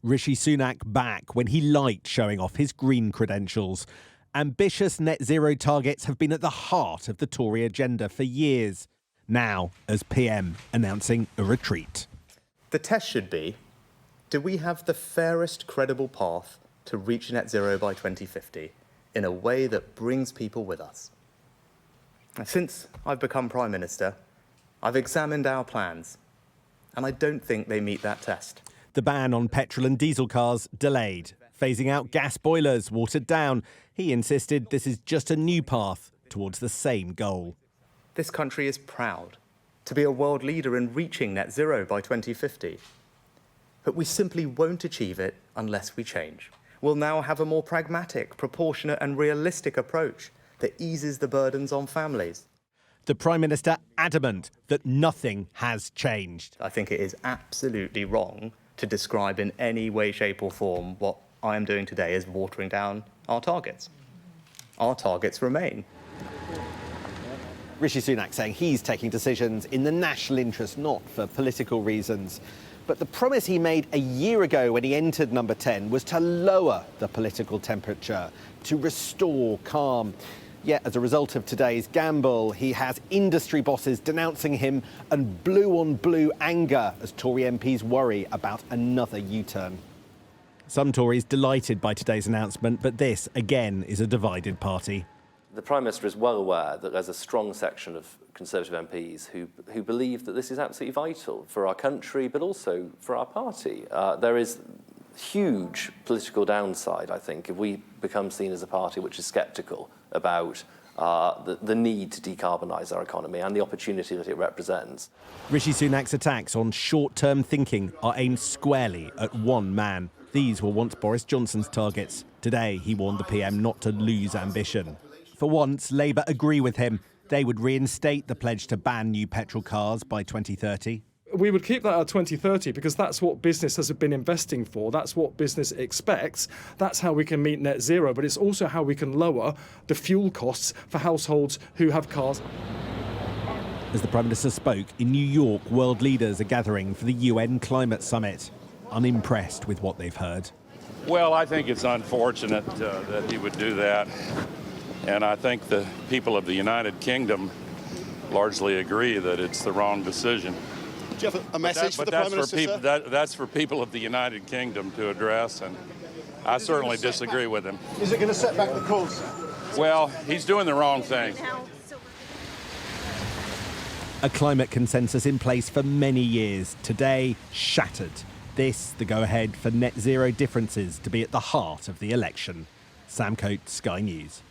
Rishi Sunak back when he liked showing off his green credentials. Ambitious net zero targets have been at the heart of the Tory agenda for years. Now, as PM, announcing a retreat. The test should be, do we have the fairest credible path to reach net zero by 2050 in a way that brings people with us? Since I've become Prime Minister, I've examined our plans, and I don't think they meet that test. The ban on petrol and diesel cars delayed. Phasing out gas boilers watered down. He insisted this is just a new path towards the same goal. This country is proud to be a world leader in reaching net zero by 2050. But we simply won't achieve it unless we change. We'll now have a more pragmatic, proportionate and realistic approach that eases the burdens on families. The Prime Minister adamant that nothing has changed. I think it is absolutely wrong to describe in any way, shape or form what I am doing today as watering down our targets. Our targets remain. Rishi Sunak saying he's taking decisions in the national interest, not for political reasons. But the promise he made a year ago when he entered number 10 was to lower the political temperature, to restore calm. Yet, as a result of today's gamble, he has industry bosses denouncing him and blue-on-blue anger as Tory MPs worry about another U-turn. Some Tories delighted by today's announcement, but this, again, is a divided party. The Prime Minister is well aware that there's a strong section of Conservative MPs who believe that this is absolutely vital for our country, but also for our party. There is huge political downside, I think, if we become seen as a party which is sceptical about the need to decarbonise our economy and the opportunity that it represents. Rishi Sunak's attacks on short-term thinking are aimed squarely at one man. These were once Boris Johnson's targets. Today, he warned the PM not to lose ambition. For once, Labour agree with him. They would reinstate the pledge to ban new petrol cars by 2030. We would keep that at 2030 because that's what business has been investing for. That's what business expects. That's how we can meet net zero, but it's also how we can lower the fuel costs for households who have cars. As the Prime Minister spoke, in New York, world leaders are gathering for the UN Climate Summit, unimpressed with what they've heard. Well, I think it's unfortunate that he would do that. And I think the people of the United Kingdom largely agree that it's the wrong decision. Do you have a message for the Prime Minister, sir? That's for people of the United Kingdom to address, and I certainly disagree with him. Is it going to set back the course? Well, he's doing the wrong thing. A climate consensus in place for many years, today shattered. This, the go-ahead for net zero differences to be at the heart of the election. Sam Coates, Sky News.